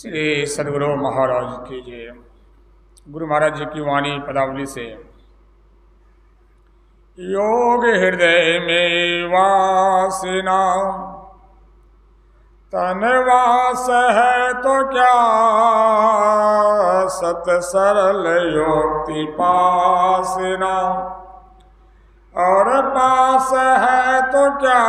श्री सद्गुरु महाराज की जय। गुरु महाराज जी की वाणी पदावली से। योग हृदय में वासना तनवास है तो क्या, सत सरल योक्ति पासना और पास है तो क्या,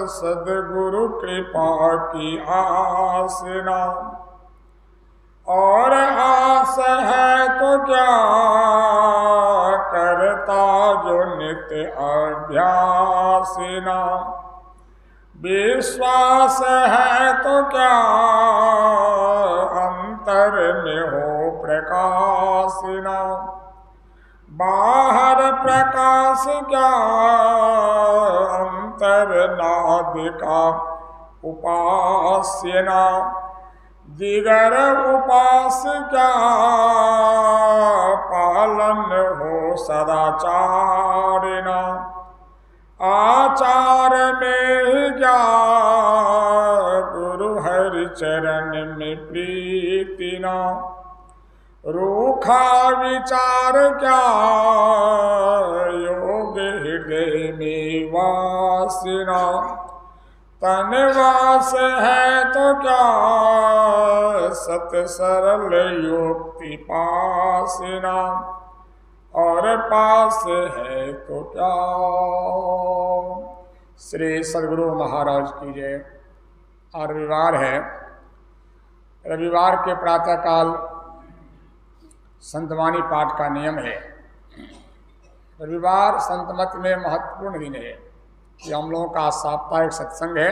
सद्गुरु कृपा की आसना और आस है तो क्या, करता जो नित्य अभ्यासना विश्वास है तो क्या, अंतर में हो प्रकाशना बाहर प्रकाश क्या, अंतर नाद का उपासना जिगर उपास क्या, पालन हो सदाचारना आचार में क्या, गुरु हरि चरण में प्रीतिना रूखा विचार क्या, योग हृदय में वासना तनवास है तो क्या, सत सरल योक्ति पासना और पास है तो क्या। श्री सद्गुरु महाराज की जय। और रविवार है। रविवार के प्रातःकाल संतवाणी पाठ का नियम है। रविवार संतमत में महत्वपूर्ण दिन है। ये हम लोगों का साप्ताहिक सत्संग है।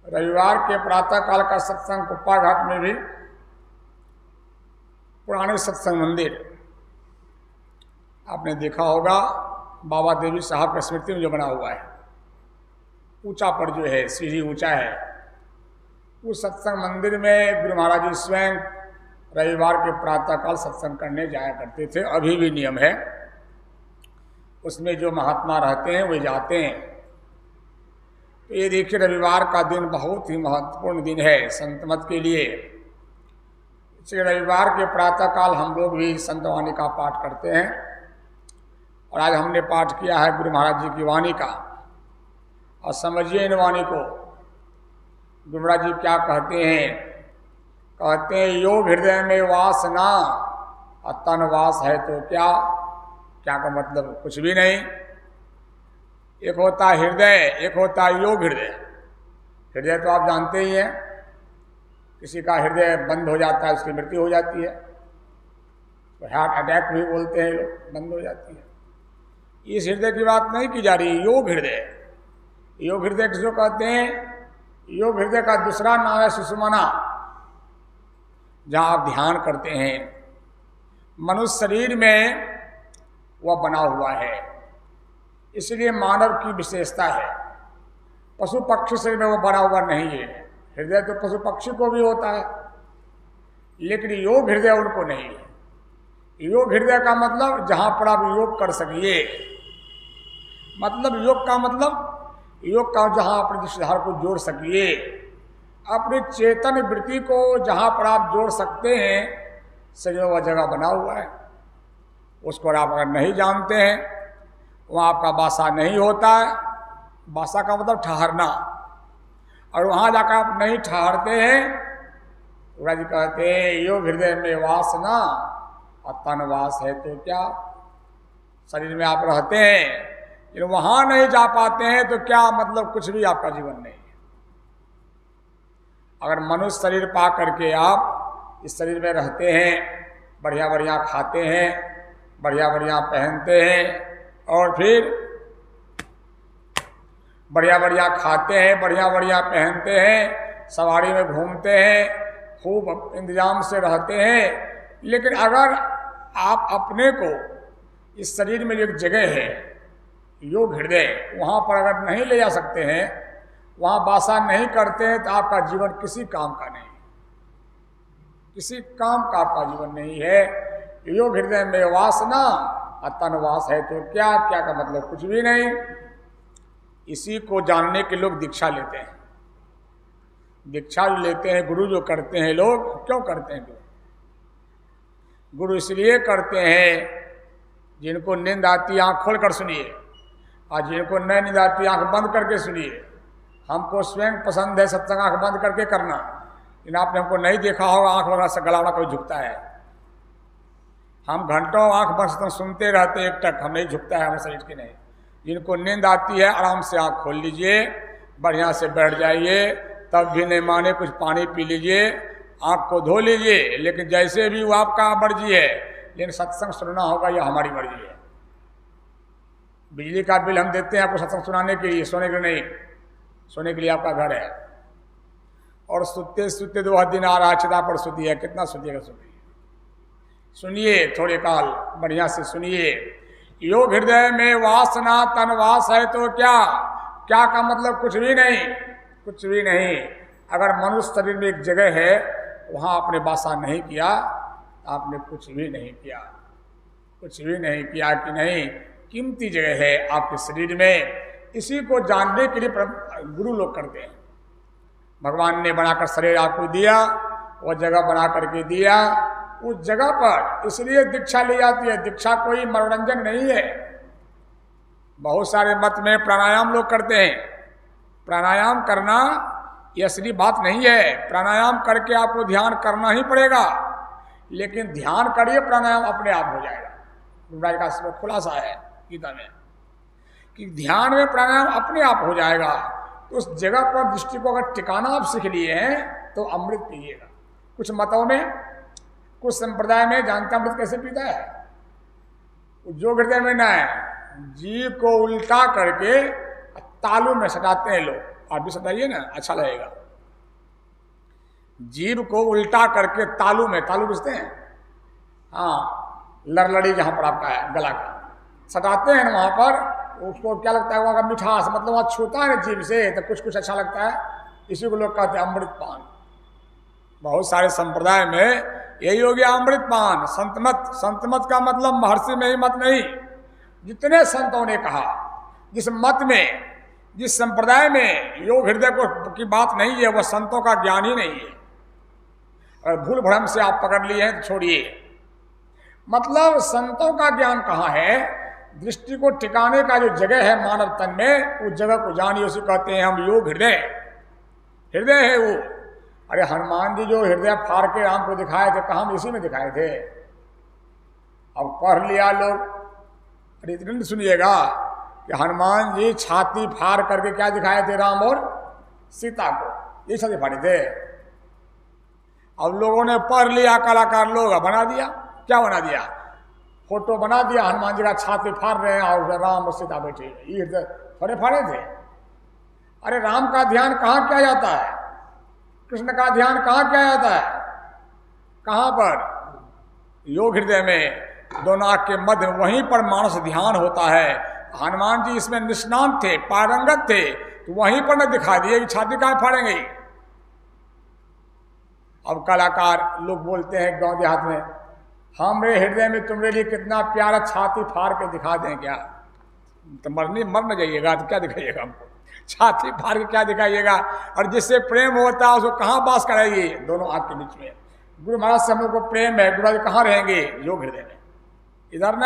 रविवार के प्रातःकाल का सत्संग कुप्पा घाट में भी पुराने सत्संग मंदिर आपने देखा होगा, बाबा देवी साहब की स्मृति में जो बना हुआ है, ऊंचा पर जो है, सीढ़ी ऊंचा है, उस सत्संग मंदिर में गुरु महाराज जी स्वयं रविवार के प्रातःकाल सत्संग करने जाया करते थे। अभी भी नियम है। उसमें जो महात्मा रहते हैं वे जाते हैं। तो ये देखिए, रविवार का दिन बहुत ही महत्वपूर्ण दिन है संतमत के लिए। इसलिए रविवार के प्रातःकाल हम लोग भी संतवाणी का पाठ करते हैं। और आज हमने पाठ किया है गुरु महाराज जी की वाणी का। और समझिए इन वाणी को। गुरु महाराज जी क्या कहते हैं? कहते हैं, योग हृदय में वासना और तन वास है तो क्या। क्या का मतलब? कुछ भी नहीं। एक होता है हृदय, एक होता है योग हृदय। हृदय तो आप जानते ही हैं, किसी का हृदय बंद हो जाता है, उसकी मृत्यु हो जाती है, तो हार्ट अटैक भी बोलते हैं लोग, बंद हो जाती है। इस हृदय की बात नहीं की जा रही। योग हृदय, योग हृदय किसको कहते हैं? योग हृदय का दूसरा नाम है सुषुम्ना, जहाँ आप ध्यान करते हैं। मनुष्य शरीर में वह बना हुआ है, इसलिए मानव की विशेषता है। पशु पक्षी शरीर में वो बना हुआ नहीं है। हृदय तो पशु पक्षी को भी होता है, लेकिन योग हृदय उनको नहीं है। योग हृदय का मतलब जहाँ पर आप योग कर सकिए। मतलब योग का मतलब, योग का जहाँ अपने दिशधार को जोड़ सकिए, अपनी चेतन वृत्ति को जहाँ पर आप जोड़ सकते हैं, शरीर वह जगह बना हुआ है। उसको आप अगर नहीं जानते हैं, वहाँ आपका बासा नहीं होता है। बासा का मतलब ठहरना। और वहाँ जाकर आप नहीं ठहरते हैं, गुरु जी कहते हैं, योग हृदय में वासना और तनवास है तो क्या। शरीर में आप रहते हैं, लेकिन वहाँ नहीं जा पाते हैं तो क्या मतलब? कुछ भी आपका जीवन नहीं। अगर मनुष्य शरीर पा करके आप इस शरीर में रहते हैं, बढ़िया बढ़िया खाते हैं, बढ़िया बढ़िया पहनते हैं, और फिर बढ़िया बढ़िया खाते हैं, बढ़िया बढ़िया पहनते हैं, सवारी में घूमते हैं, खूब इंतजाम से रहते हैं, लेकिन अगर आप अपने को इस शरीर में एक जगह है योग हृदय, वहाँ पर अगर नहीं ले जा सकते हैं, वहाँ वासा नहीं करते हैं, तो आपका जीवन किसी काम का नहीं, किसी काम का आपका जीवन नहीं है। योग हृदय में वासना और तनवास है तो क्या। क्या का मतलब? कुछ भी नहीं। इसी को जानने के लोग दीक्षा लेते हैं। दीक्षा जो लेते हैं, गुरु जो करते हैं, लोग क्यों करते हैं? गुरु इसलिए करते हैं जिनको नींद आती आंख खोलकर सुनिए, और जिनको नहीं नींद आती आंख बंद करके सुनिए। हमको स्वयं पसंद है सत्संग आंख बंद करके करना, लेकिन आपने हमको नहीं देखा होगा आंख वगैरह से गला वाला कभी झुकता है। हम घंटों आंख बंद सुनते रहते हैं, एक टक हम नहीं झुकता है हमारे शरीर की नहीं। जिनको नींद आती है आराम से आंख खोल लीजिए, बढ़िया से बैठ जाइए, तब भी नहीं माने कुछ पानी पी लीजिए, आंख को धो लीजिए, लेकिन जैसे भी वो आपका मर्जी है, लेकिन सत्संग सुनना होगा, यह हमारी मर्जी है। बिजली का बिल हम देते हैं आपको सत्संग सुनाने के लिए, सोने के लिए नहीं। सोने के लिए आपका घर है, और सुते सुते तो वह दिन आ रहा चिता पर सुती है, कितना सुतिएगा? सुनिए थोड़े काल बढ़िया से सुनिए। योग हृदय में वासना तनवास है तो क्या? क्या का मतलब कुछ भी नहीं, कुछ भी नहीं। अगर मनुष्य शरीर में एक जगह है, वहाँ आपने वासा नहीं किया, आपने कुछ भी नहीं किया, कुछ भी नहीं किया कि नहीं। कीमती जगह है आपके शरीर में, इसी को जानने के लिए गुरु लोग करते हैं। भगवान ने बनाकर शरीर आपको दिया, वह जगह बना करके दिया, उस जगह पर इसलिए दीक्षा ली जाती है। दीक्षा कोई मनोरंजन नहीं है। बहुत सारे मत में प्राणायाम लोग करते हैं। प्राणायाम करना ये असली बात नहीं है। प्राणायाम करके आपको ध्यान करना ही पड़ेगा, लेकिन ध्यान करिए प्राणायाम अपने आप हो जाएगा। गुरुराज का इसमें खुलासा है गीता में कि ध्यान में प्राणायाम अपने आप हो जाएगा। तो उस जगह पर दृष्टि को अगर टिकाना आप सीख लिए हैं तो अमृत पीजिएगा। कुछ मतों में, कुछ संप्रदाय में जानते अमृत कैसे पीता है? जो हृदय में ना है, जीव को उल्टा करके तालू में सटाते हैं लोग। आप भी सटाइए ना, अच्छा लगेगा। जीव को उल्टा करके तालू में, तालू बुझते हैं? हाँ, लड़लड़ी जहां पर आपका है गला का, सटाते हैं ना वहां पर। उसको क्या लगता है? वहाँ का मिठास, मतलब वहाँ छूता है ना जीभ से तो कुछ कुछ अच्छा लगता है। इसी को लोग कहते हैं अमृत पान। बहुत सारे संप्रदाय में यही हो गया अमृत पान। संतमत, संतमत का मतलब महर्षि में ही मत नहीं। जितने संतों ने कहा, जिस मत में, जिस संप्रदाय में योग हृदय को की बात नहीं है, वह संतों का ज्ञान ही नहीं है। और भूल भ्रम से आप पकड़ लिए हैं तो छोड़िए। मतलब संतों का ज्ञान कहाँ है? दृष्टि को टिकाने का जो जगह है मानव तन में, उस जगह को जानिए। उसे कहते हैं हम योग हृदय। हृदय है वो। अरे हनुमान जी जो हृदय फाड़ के राम को दिखाए थे, कहाँ में? इसी में दिखाए थे। अब पढ़ लिया लोग, अरे इतने सुनिएगा कि हनुमान जी छाती फाड़ करके क्या दिखाए थे? राम और सीता को, ये छाती फाड़े थे। अब लोगों ने पढ़ लिया, कलाकार लोग बना दिया। क्या बना दिया? फोटो बना दिया, हनुमान जी का छाती फाड़ रहे हैं और राम और सीता बैठे। ये थोड़े फाड़े थे। अरे राम का ध्यान कहाँ किया जाता है? कृष्ण का ध्यान कहाँ किया जाता है? कहाँ पर? योग हृदय में, दोनों आँख के मध्य, वहीं पर मानस ध्यान होता है। हनुमान जी इसमें निष्णात थे, पारंगत थे, तो वहीं पर न दिखा दिए कि छाती कहाँ फाड़ेंगे। अब कलाकार लोग बोलते हैं गांव देहात में, हमरे हृदय में तुम्हारे लिए कितना प्यारा, छाती फाड़ के दिखा दें क्या? तो मर न जाइएगा तो क्या दिखाइएगा हमको? छाती फाड़ के क्या दिखाइएगा? और जिससे प्रेम होता है उसको कहाँ बास कराइए? दोनों आँख के बीच में। गुरु महाराज से हम लोग को प्रेम है, गुरु महाराज कहाँ रहेंगे? योग हृदय में। इधर न,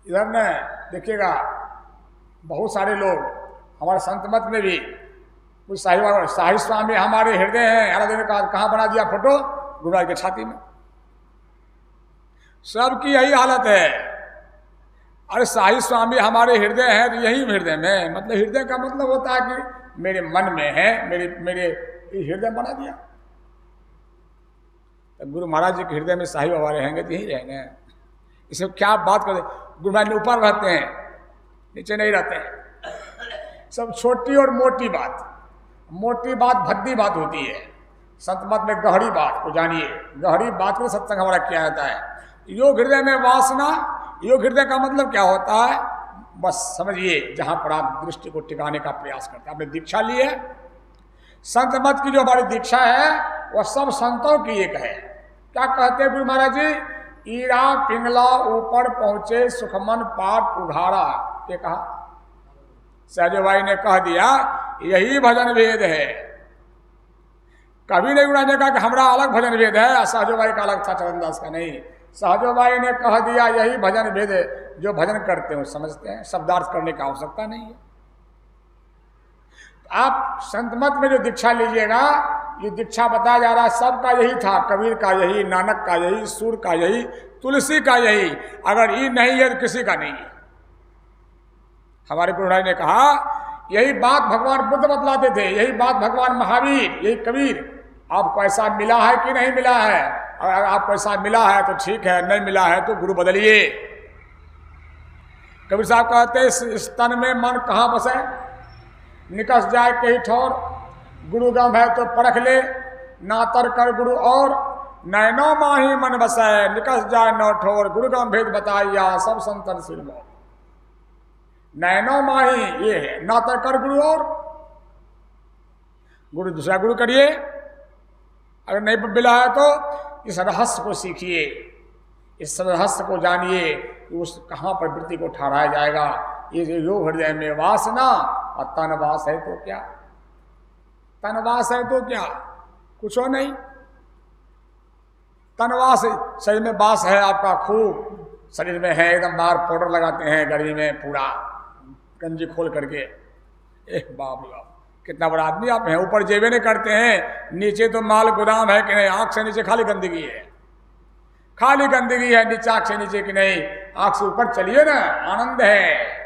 इधर न। देखिएगा बहुत सारे लोग हमारे संत मत में भी कुछ शाही स्वामी हमारे हृदय हैं, आराधना ने कहाँ बना दिया फोटो? गुरु महाराज के छाती में। सबकी यही हालत है। अरे शाही स्वामी हमारे हृदय है तो यही हृदय में, मतलब हृदय का मतलब होता है कि मेरे मन में है, मेरे हृदय बना दिया। तो गुरु महाराज जी के हृदय में शाही बाबा रहेंगे तो यही रहेंगे। इसे क्या बात करते? गुरु महाराज ऊपर रहते हैं, नीचे नहीं रहते हैं। सब छोटी और मोटी बात, मोटी बात भद्दी बात होती है। संत मत में गहरी बात को जानिए, गहरी बात को सत्संग हमारा किया जाता है। योग हृदय में वासना, योग हृदय का मतलब क्या होता है? बस समझिए, जहां पर आप दृष्टि को टिकाने का प्रयास करते हैं। आपने दीक्षा ली है, संत मत की जो हमारी दीक्षा है वह सब संतों की एक है। क्या कहते हैं गुरु महाराज जी? ईरा पिंगला ऊपर पहुंचे, सुखमन पाठ उघाड़ा। ये कहा सहजो भाई ने कह दिया, यही भजन भेद है। कभी नहीं उन्होंने कहा कि हमारा अलग भजन भेद है, सहजोबाई का अलग था, चरणदास का नहीं। सहजोबाई ने कह दिया यही भजन भेद है, जो भजन करते हो समझते हैं, शब्दार्थ करने की आवश्यकता नहीं है। आप संत मत में जो दीक्षा लीजिएगा, ये दीक्षा बताया जा रहा है सबका यही था, कबीर का यही, नानक का यही, सूर का यही, तुलसी का यही। अगर ये नहीं है तो किसी का नहीं है। हमारे गुरुराज ने कहा यही बात भगवान बुद्ध बतलाते थे, यही बात भगवान महावीर, यही कबीर। आपको ऐसा मिला है कि नहीं मिला है? अगर आपको ऐसा मिला है तो ठीक है, नहीं मिला है तो गुरु बदलिए। कबीर साहब कहते हैं इस तन में मन कहाँ बसे, निकस जाए कहीं ठौर, गुरु गम है तो परख ले, नातर कर गुरु और, नैनो माही मन बसे, निकस जाए नौ ठोर, गुरु गम भेद बताइया सब संतन सिर में। नैनो माही ये है, नातर कर गुरु और, गुरु दूसरा गुरु करिए। अगर नहीं मिला है तो इस रहस्य को सीखिए, इस रहस्य को जानिए कि उस कहाँ पर वृत्ति को ठहराया जाएगा। ये जो योग हृदय में वासना और तनवास है तो क्या, तनवास है तो क्या, कुछ हो नहीं। तनवास शरीर में वास है आपका, खूब शरीर में है, एकदम बाहर पाउडर लगाते हैं गर्मी में, पूरा गंजी खोल करके, बाप रे बाप कितना बड़ा आदमी आप हैं। ऊपर जेबे नहीं करते हैं, नीचे तो माल गोदाम है कि नहीं, आंख से नीचे खाली गंदगी है, खाली गंदगी है नीचे, आंख से नीचे की नहीं, आंख से ऊपर चलिए ना, आनंद है।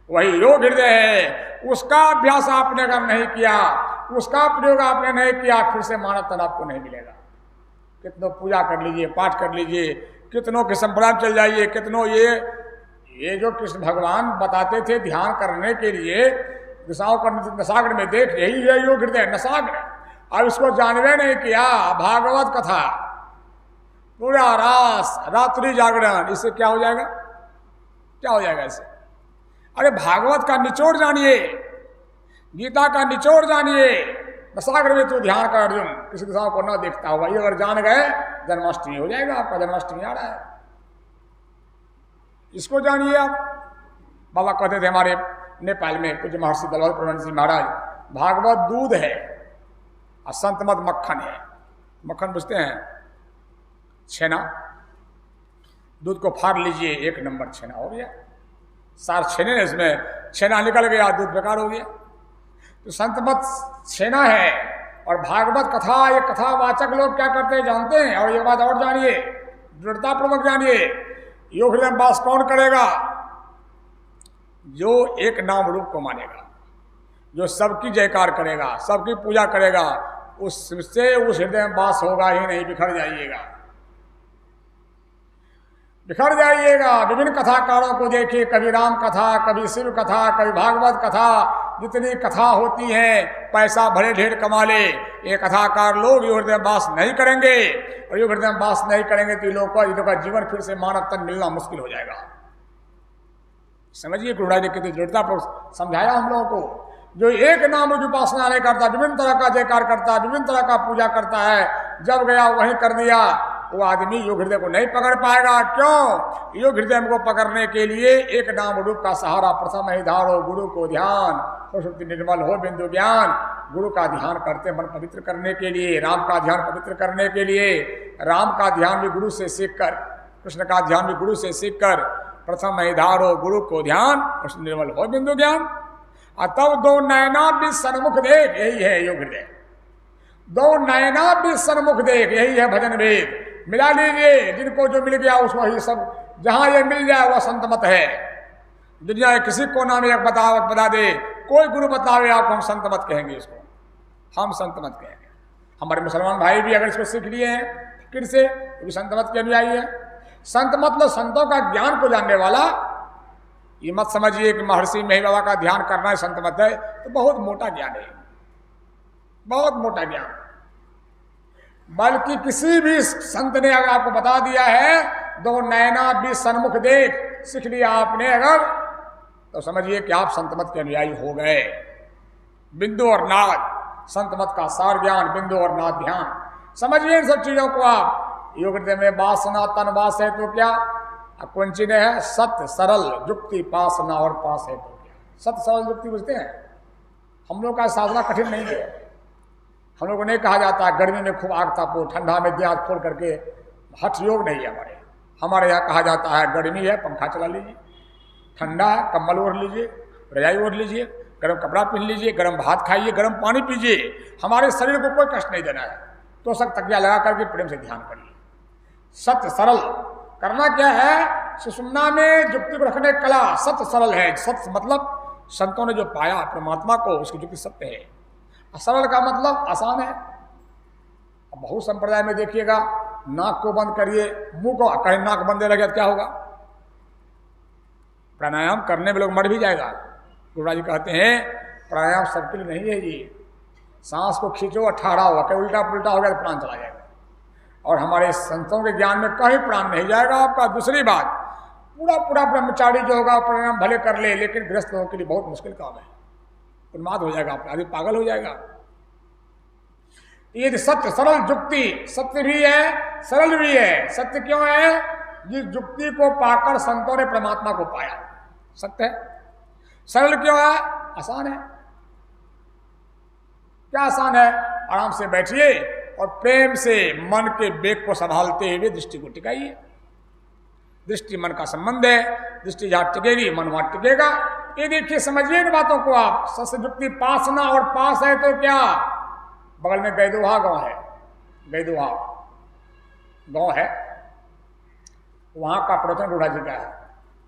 वही योग हृदय है, उसका अभ्यास आपने अगर नहीं किया, उसका प्रयोग आपने नहीं किया, फिर से मानव तन आपको नहीं मिलेगा। कितनों पूजा कर लीजिए, पाठ कर लीजिए, कितनों के संप्रदाय चल जाइए, कितनों ये जो कृष्ण भगवान बताते थे ध्यान करने के लिए, दिशाओं का नसाग्र में देख, यही है योग हृदय नसाग्र। अब इसको जानवे नहीं किया, भागवत कथा पूरा रास रात्रि जागरण, इससे क्या हो जाएगा, क्या हो जाएगा इससे? अरे भागवत का निचोड़ जानिए, गीता का निचोड़ जानिए, नसाग्र में तो ध्यान कर अर्जुन किसी दिशाओं को न देखता हुआ, ये अगर जान गए जन्माष्टमी हो जाएगा आपका। जन्माष्टमी आ रहा है, इसको जानिए आप। बाबा कहते थे हमारे नेपाल में पूज्य महर्षि दलवल प्रमण जी महाराज, भागवत दूध है और संत मत मक्खन है। मक्खन बुझते हैं, छेना, दूध को फाड़ लीजिए, एक नंबर छेना हो गया, सार छेने ने इसमें छेना निकल गया, दूध बेकार हो गया। तो संत मत छेना है और भागवत कथा, ये कथावाचक लोग क्या करते हैं जानते हैं? और ये बात और जानिए, दृढ़तापूर्वक जानिए, योग हृदय में वास कौन करेगा? जो एक नाम रूप को मानेगा, जो सबकी जयकार करेगा, सबकी पूजा करेगा, उससे उस हृदय में वास होगा ही नहीं, बिखर जाइएगा, बिखर जाइएगा। विभिन्न कथाकारों को देखिए, कभी राम कथा, कभी शिव कथा, कभी भागवत कथा, जितनी कथा होती है, पैसा भले ढेर कमा ले, ये कथाकार लोग योग हृदय में वास नहीं करेंगे। और योग हृदय में वास नहीं करेंगे तो लोगों का जीवन फिर से मानव तन मिलना मुश्किल हो जाएगा। समझिए, गुरुराज ने कितनी दृढ़ता पर समझाया हम लोगों को। जो एक नाम की उपासना नहीं करता, विभिन्न तरह का जयकार करता, विभिन्न तरह का पूजा करता है, जब गया वहीं कर दिया, वो आदमी योग हृदय को नहीं पकड़ पाएगा। क्यों? योग हृदय को पकड़ने के लिए एक नाम रूप का सहारा प्रथम ही धारो, गुरु को ध्यान, सुषुप्ति निर्मल हो बिंदु ज्ञान। गुरु का ध्यान करते मन पवित्र करने के लिए, राम का ध्यान पवित्र करने के लिए, राम का ध्यान भी गुरु से सीखकर, कृष्ण का ध्यान भी गुरु से सीखकर, प्रथम ही धारो गुरु को ध्यान, कृष्ण निर्मल हो बिंदु ज्ञान। तब दो नयना भी सन्मुख देख, यही है योग हृदय। दो नयना भी सन्मुख देख, यही है भजन वेद। मिला लीजिए, जिनको जो मिल गया उसको ही सब, जहां ये मिल जाए वह संत मत है। दुनिया में किसी को नाम एक बता दे, कोई गुरु बतावे आपको, हम संत मत कहेंगे इसको, हम संत मत कहेंगे। हमारे मुसलमान भाई भी अगर इसको सीख लिए हैं फिर से, तो भी संत मत के अनुयायी है। संत मतलब संतों का ज्ञान को जानने वाला। ये मत समझिए कि महर्षि मेही बाबा का ध्यान करना है संत मत है, तो बहुत मोटा ज्ञान है, बहुत मोटा ज्ञान। बल्कि किसी भी संत ने अगर आपको बता दिया है, दो नैना भी सन्मुख देख, सीख लिया आपने अगर, तो समझिए कि आप संत मत के अनुयायी हो गए। बिंदु और नाद, संत मत का सार ज्ञान, बिंदु और नाद ध्यान, समझिए इन सब चीजों को आप। योग हृदय में वासना तनवास है तो क्या, कुंची ने है, सत्य सरल युक्ति पासना और पास है तो क्या। सत्य सरल युक्ति बुझते हैं, हम लोग का साधना कठिन नहीं है। हम लोग को नहीं कहा जाता है गर्मी में खूब आग तापो, ठंडा में देह खोल करके, हठ योग नहीं है हमारे। हमारे यहाँ कहा जाता है गर्मी है पंखा चला लीजिए, ठंडा है कंबल ओढ़ लीजिए, रजाई ओढ़ लीजिए, गर्म कपड़ा पहन लीजिए, गर्म भात खाइए, गर्म पानी पीजिए। हमारे शरीर को कोई कष्ट नहीं देना है। तो सब तकिया लगा करके प्रेम से ध्यान करिए। सत्य सरल करना क्या है, सुषुम्ना में युक्ति को रखने कला सत्य सरल है। सत्य मतलब संतों ने जो पाया परमात्मा को, उसकी युक्ति सत्य है। सरल का मतलब आसान है। अब बहुत संप्रदाय में देखिएगा, नाक को बंद करिए, मुंह को कहीं नाक बंद रह गया तो क्या होगा? प्राणायाम करने में लोग मर भी जाएगा। गुरुराज जी कहते हैं प्राणायाम सबके लिए नहीं है जी। सांस को खींचो और ठहरा हुआ, कहीं उल्टा पुल्टा हो गया तो प्राण चला जाएगा। और हमारे संतों के ज्ञान में कहीं प्राण नहीं जाएगा आपका। दूसरी बात, पूरा ब्रह्मचारी जो होगा प्राणायाम भले कर ले, लेकिन गृहस्थ लोगों के लिए बहुत मुश्किल काम है। उन्माद हो जाएगा, आदमी पागल हो जाएगा। ये सत्य सरल युक्ति, सत्य भी है सरल भी है। सत्य क्यों है? जिस युक्ति को पाकर संतों ने परमात्मा को पाया, सत्य है। सरल क्यों है? आसान है। क्या आसान है? आराम से बैठिए और प्रेम से मन के वेग को संभालते हुए दृष्टि को टिकाइए। दृष्टि मन का संबंध है, दृष्टि जहां टिकेगी मन वहां टिकेगा। ये देखिए, समझिए इन बातों को आप। सत्युक्ति पासना और पास है तो क्या? बगल में गैदोहा गांव है, गैदोहा गांव है, वहां का प्रवचन गुरुराज जी का है।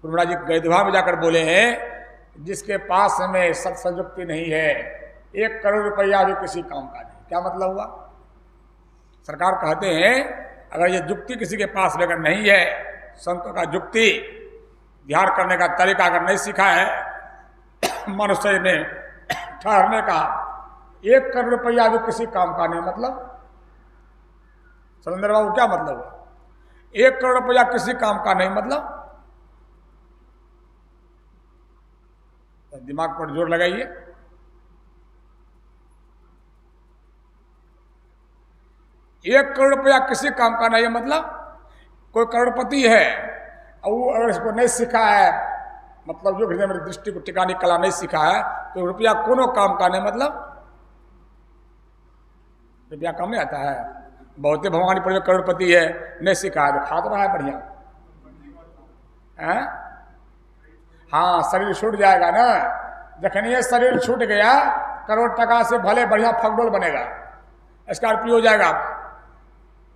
गुरुराज जी गैदोहा में जाकर बोले हैं, जिसके पास में सत्संजुक्ति नहीं है 1 करोड़ रुपया भी किसी काम का नहीं। क्या मतलब हुआ? सरकार कहते हैं अगर ये युक्ति किसी के पास लेकर नहीं है, संतों का युक्ति ध्यान करने का तरीका अगर नहीं सीखा है, मनुष्य ने ठहरने का 1 करोड़ रुपया भी किसी काम का नहीं। मतलब सुरेंद्र बाबू क्या मतलब हुआ? 1 करोड़ रुपया किसी काम का नहीं मतलब? दिमाग पर जोर लगाइए। 1 करोड़ रुपया किसी काम का नहीं मतलब? कोई करोड़पति है और वो अगर इसको नहीं सीखा है, मतलब जो हृदय में दृष्टि को टिकाने की कला नहीं सीखा है, तो रुपया कोनो काम का नहीं। मतलब रुपया काम नहीं आता है। बहुते भगवान पर करोड़पति है, नहीं सीखा है तो खा तो रहा है बढ़िया है। हाँ, शरीर छूट जाएगा ना। जखन ये शरीर छूट गया, करोड़ टका से भले बढ़िया फगडोल बनेगा, स्कॉर्पियो हो जाएगा,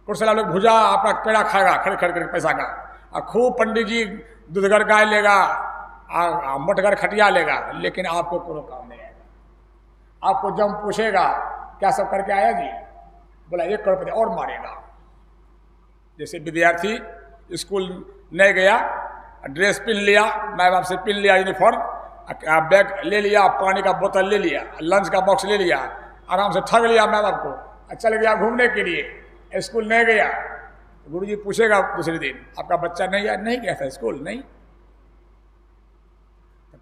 कुर्सला लोग भुजा आपका पेड़ा खाएगा खड़े खड़े करके पैसा का, और खूब पंडित जी दूधगर गाय लेगा, मोटगर खटिया लेगा, लेकिन आपको कोनो काम नहीं आएगा। आपको जब पूछेगा क्या सब करके आया जी, बोला 1 करोड़ रुपये और मारेगा। जैसे विद्यार्थी स्कूल नहीं गया, ड्रेस पहन लिया, माँ बाप से पहन लिया यूनिफॉर्म, बैग ले लिया, पानी का बोतल ले लिया, लंच का बॉक्स ले लिया, आराम से ठग लिया माँ बाप को, चल गया घूमने के लिए, स्कूल नहीं गया। गुरुजी पूछेगा दूसरे दिन, आपका बच्चा नहीं गया था स्कूल? नहीं।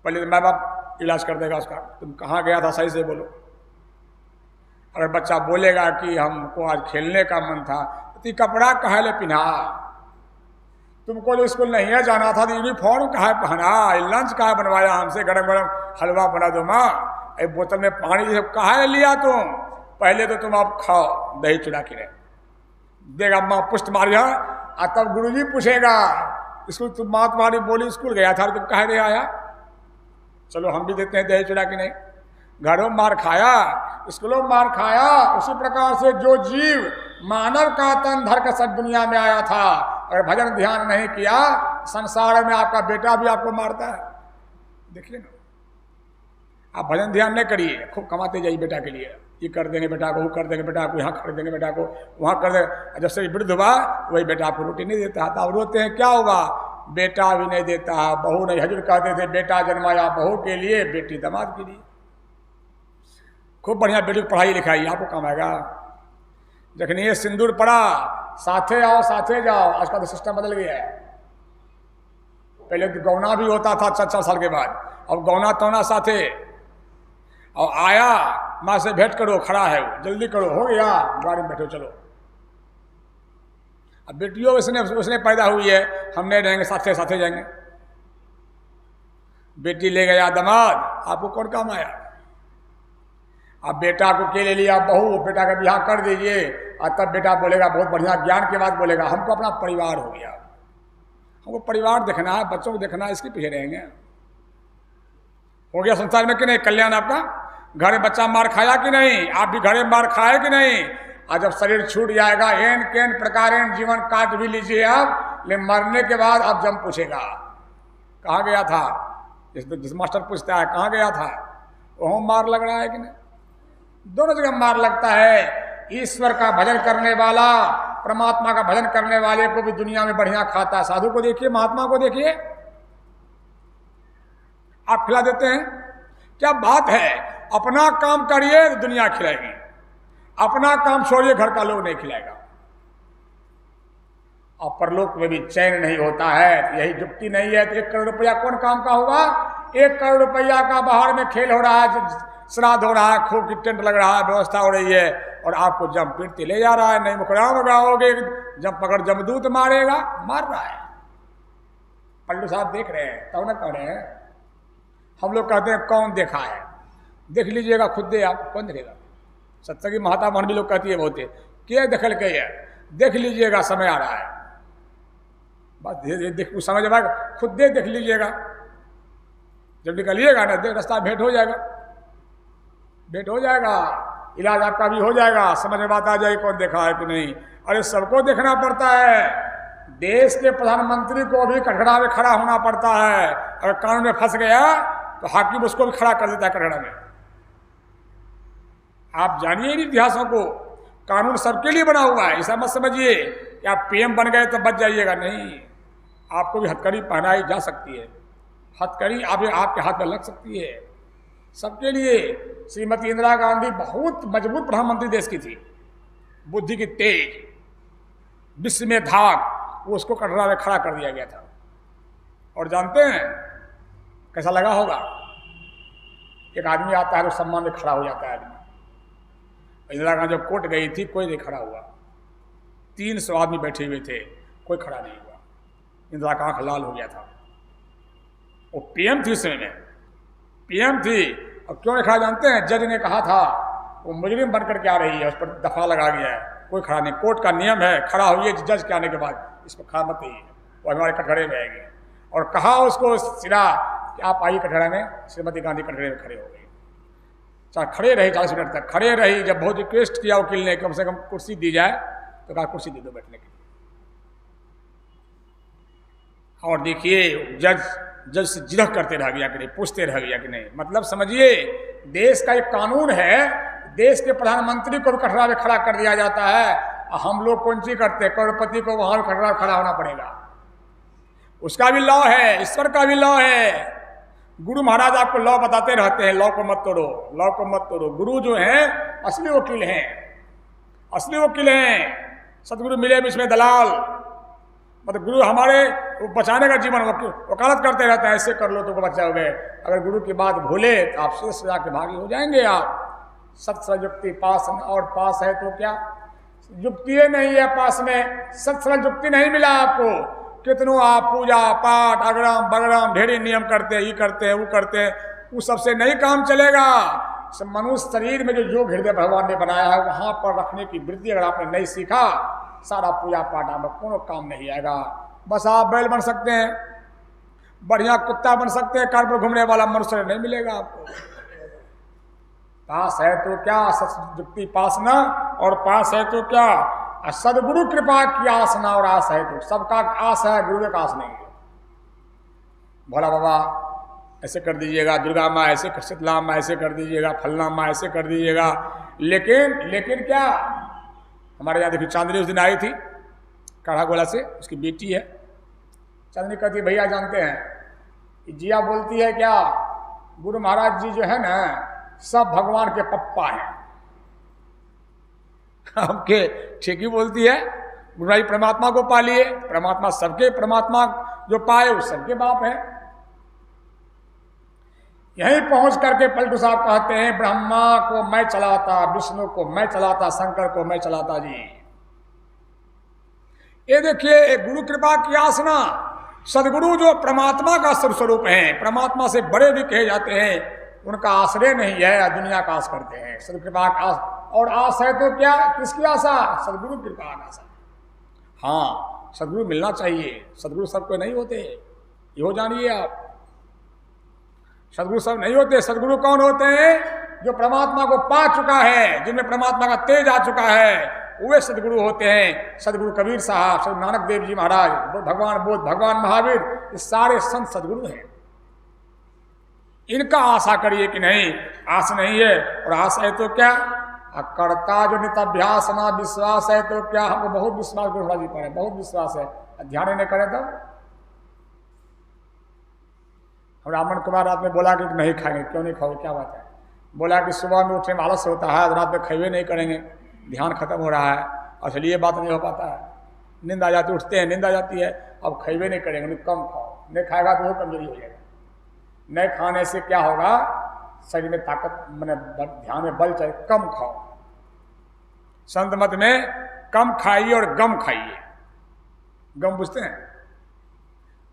पहले तो माँ बाप इलाज कर देगा उसका, तुम कहाँ गया था सही से बोलो। अगर बच्चा बोलेगा कि हमको आज खेलने का मन था, तो कपड़ा कहाँ ले पिन्हा, तुमको जो स्कूल नहीं है जाना था तो यूनिफॉर्म कहाँ पहना, लंच कहाँ बनवाया हमसे, गरम गरम हलवा बना दो माँ, एक बोतल में पानी सब कहाँ लिया तुम, पहले तो तुम आप खाओ दही चूड़ा की रहे देगा माँ पुष्ट मारिया। और तब गुरुजी पूछेगा स्कूल तुम माँ तुम्हारी बोली स्कूल गया था तुम कहाँ नहीं आया, चलो हम भी देते हैं दही चूड़ा की नहीं। घरों मार खाया, स्कूलों मार खाया। उसी प्रकार से जो जीव मानव का तन धर कर सब दुनिया में आया था, अगर भजन ध्यान नहीं किया, संसार में आपका बेटा भी आपको मारता है। देखिए ना, आप भजन ध्यान नहीं करिए, खूब कमाते जाइए बेटा के लिए, ये कर देंगे बेटा को, वो कर देंगे बेटा को, यहाँ कर देंगे बेटा को, वहाँ कर देंगे। जब से वृद्ध हुआ वही बेटा आपको रोटी नहीं देता था, अब रोते हैं क्या हुआ, बेटा भी नहीं देता है, बहू नहीं। हजूर कहते थे बेटा जन्माया बहू के लिए, बेटी दामाद के लिए। खूब बढ़िया बेटी को पढ़ाई लिखाई, आपको काम आएगा। जखन ये सिंदूर पड़ा, साथे आओ साथे जाओ, आज का तो सिस्टम बदल गया है। पहले तो गौना भी होता था 4-4 साल के बाद, अब गौना तौना साथे, और आया माँ से भेंट करो, खड़ा है वो, जल्दी करो, हो गया, गाड़ी में बैठो चलो। अब बेटियों उसने पैदा हुई है, हम नहीं रहेंगे, साथे साथे जाएंगे। बेटी ले गया दामाद, आपको कौन काम आया? अब बेटा को के ले लिया बहू, बेटा का ब्याह कर दीजिए, और तब बेटा बोलेगा बहुत बढ़िया ज्ञान के बाद बोलेगा हमको अपना परिवार हो गया, हमको परिवार देखना है, बच्चों को देखना है, इसके पीछे रहेंगे। हो गया संसार में कि नहीं कल्याण आपका? घर में बच्चा मार खाया कि नहीं? आप भी घर में मार खाए कि नहीं? और जब शरीर छूट जाएगा एन केन प्रकार जीवन काट भी लीजिए आप, लेकिन मरने के बाद अब जम पूछेगा कहाँ गया था। जिस मास्टर पूछता है कहाँ गया था, वहाँ मार लग रहा है कि नहीं? दोनों जगह मार लगता है। ईश्वर का भजन करने वाला, परमात्मा का भजन करने वाले को भी दुनिया में बढ़िया खाता है। साधु को देखिए, महात्मा को देखिए, आप खिला देते हैं, क्या बात है। अपना काम करिए तो दुनिया खिलाएगी, अपना काम छोड़िए घर का लोग नहीं खिलाएगा। और परलोक में भी चैन नहीं होता है, यही जुक्ति नहीं है तो 1 करोड़ रुपया कौन काम का होगा? 1 करोड़ रुपया का बाहर में खेल हो रहा है, श्राद्ध हो रहा है, खूब की टेंट लग रहा है, व्यवस्था हो रही है, और आपको जम पीटते ले जा रहा है। नहीं मुकराम लगाओगे, जब पकड़ जमदूत मारेगा, मार रहा है। पल्लू साहब देख रहे हैं तब न कह रहे हैं। हम लोग कहते हैं कौन देखा है, देख लीजिएगा खुद दे आप, कौन देखेगा? सत्संगी महात्मा बहन भी लोग कहती है बहुत, क्या देखल के है, देख लीजिएगा समय आ रहा है, बस धीरे धीरे देख समझ आएगा, खुद देख लीजिएगा। जब निकलिएगा ना देख रास्ता भेंट हो जाएगा, भेंट हो जाएगा, इलाज आपका भी हो जाएगा, समझ में बात आ जाएगी कौन देखा है कि नहीं। अरे सबको देखना पड़ता है। देश के प्रधानमंत्री को भी कटघरा में खड़ा होना पड़ता है। अगर कानून में फंस गया तो हाकिम उसको भी खड़ा कर देता है कटघरा में। आप जानिए इन इतिहासों को, कानून सबके लिए बना हुआ है। ऐसा मत समझिए कि आप पीएम बन गए तो बच जाइएगा, नहीं, आपको भी हथकड़ी पहनाई जा सकती है, हथकड़ी आपके हाथ में लग सकती है, सबके लिए। श्रीमती इंदिरा गांधी बहुत मजबूत प्रधानमंत्री देश की थी, बुद्धि की तेज, विश्व में धाक, वो उसको कटघरा में खड़ा कर दिया गया था। और जानते हैं कैसा लगा होगा? एक आदमी आता है तो सम्मान में खड़ा हो जाता है आदमी। इंदिरा गांधी जब कोर्ट गई थी कोई नहीं खड़ा हुआ, 300 आदमी बैठे हुए थे, कोई खड़ा नहीं हुआ। इंदिरा का आंख लाल हो गया था। वो पीएम थी, उस समय पीएम थी, और क्यों नहीं खड़ा जानते हैं? जज ने कहा था वो मुजरिम बनकर के आ रही है, उस पर दफा लगा गया है, कोई खड़ा नहीं। कोर्ट का नियम है खड़ा हुई जज के आने के बाद, इस पर खड़ा मत आइए, वो हमारे कटघरे में आएंगे। और कहा उसको सीधा कि आप आइए कटघरे में। श्रीमती गांधी कटघरे में खड़े हो गए, चाहे खड़े रही 40 मिनट तक खड़े रही। जब बहुत रिक्वेस्ट किया वकील ने कम से कम कुर्सी दी जाए, तो कहा कुर्सी दे दो बैठने के लिए। और देखिए जज से जिरह करते रह गया कि नहीं, पूछते रह गया कि नहीं। मतलब समझिए, देश का एक कानून है, देश के प्रधानमंत्री को भी कटघरा में खड़ा कर दिया जाता है। हम लोग कौन सी करते हैं? करोड़पति को वहां कटघरा खड़ा होना पड़ेगा। उसका भी लॉ है, ईश्वर का भी लॉ है। गुरु महाराज आपको लॉ बताते रहते हैं, लॉ को मत तोड़ो, लॉ को मत तोड़ो। गुरु जो हैं असली वकील हैं, असली वकील हैं। सतगुरु मिले बीच में दलाल, मतलब गुरु हमारे बचाने का जीवन वकालत करते रहते हैं, ऐसे कर लो तो बचाओगे। अगर गुरु की बात भूले तो आप शेष सजा के भागी हो जाएंगे। आप सत्सरल युक्ति पास, और पास है तो क्या युक्ति नहीं है पास में, सत्सरल युक्ति नहीं मिला आपको। कितनों आप पूजा पाठ अगड़म बगड़म ढेरी नियम करते हैं, ये करते हैं वो करते हैं, वो सबसे नहीं काम चलेगा। मनुष्य शरीर में जो योग हृदय भगवान ने बनाया है वहां पर रखने की वृत्ति अगर आपने नहीं सीखा, सारा पूजा पाठ में कोनो काम नहीं आएगा। बस आप बैल बन सकते हैं, बढ़िया कुत्ता बन सकते हैं, कार पर घूमने वाला मनुष्य नहीं मिलेगा आपको। पास है तो क्या, सत्युक्ति पास न, और पास है तो क्या, सदगुरु कृपा की आस ना, और आस है तो सबका आस है, गुरु का आस नहीं है। भोला बाबा ऐसे कर दीजिएगा, दुर्गा माँ ऐसे, शीतला माँ ऐसे कर दीजिएगा, फलना माँ ऐसे कर दीजिएगा। लेकिन क्या, हमारे यहाँ देखिए चांदनी उस दिन आई थी काढ़ा गोला से, उसकी बेटी है। चांदनी कहती भैया जानते हैं जिया बोलती है क्या, गुरु महाराज जी जो है ना सब भगवान के पप्पा हैं। हमके ठीक ही बोलती है, गुरु महाराज परमात्मा को पा लिए, परमात्मा सबके, परमात्मा जो पाए वो सबके बाप है। यहीं पहुंच करके पलटू साहब कहते हैं ब्रह्मा को मैं चलाता, विष्णु को मैं चलाता, शंकर को मैं चलाता जी। ये देखिए गुरु कृपा की आसना, सदगुरु जो परमात्मा का स्वरूप है, परमात्मा से बड़े भी कहे जाते हैं, उनका आश्रय नहीं है, दुनिया का आस करते हैं। सदकृपा का आस, और आस है तो क्या, किसकी आशा? सदगुरु कृपा का आशा। हाँ, सदगुरु मिलना चाहिए। सदगुरु सबको नहीं होते, ये हो जानिए आप। सदगुरु सब नहीं होते। सदगुरु कौन होते हैं? जो परमात्मा को पा चुका है, जिनमें परमात्मा का तेज आ चुका है, वे सदगुरु होते हैं। सदगुरु कबीर साहब, सदगुरु नानक देव जी महाराज, भगवान बुद्ध, भगवान महावीर, ये सारे संत सदगुरु हैं। इनका आशा करिए कि नहीं, आस नहीं है। और आस है तो क्या, कर्ता जो नित्याभ्यास ना विश्वास है तो क्या। हमको बहुत विश्वास गुरु महाराज जी पर है, बहुत विश्वास है। ध्यान नहीं करें तब। रामन कुमार रात में बोला कि नहीं खाएंगे। क्यों नहीं खाओगे, क्या बात है? बोला कि सुबह में उठने में आलस होता है, रात में खाइए नहीं करेंगे, ध्यान खत्म हो रहा है। असली ये बात नहीं हो पाता है। नींद आ जाती, उठते हैं नींद आ जाती है, अब खाइए नहीं करेंगे, कम खाओ। नहीं खाएगा तो वो कमजोरी हो जाएगा। नहीं खाने से क्या होगा, शरीर में ताकत, मैंने ध्यान में बल चाहिए। कम खाओ। संत मत में कम खाइए और गम खाइए। गम बुझते हैं?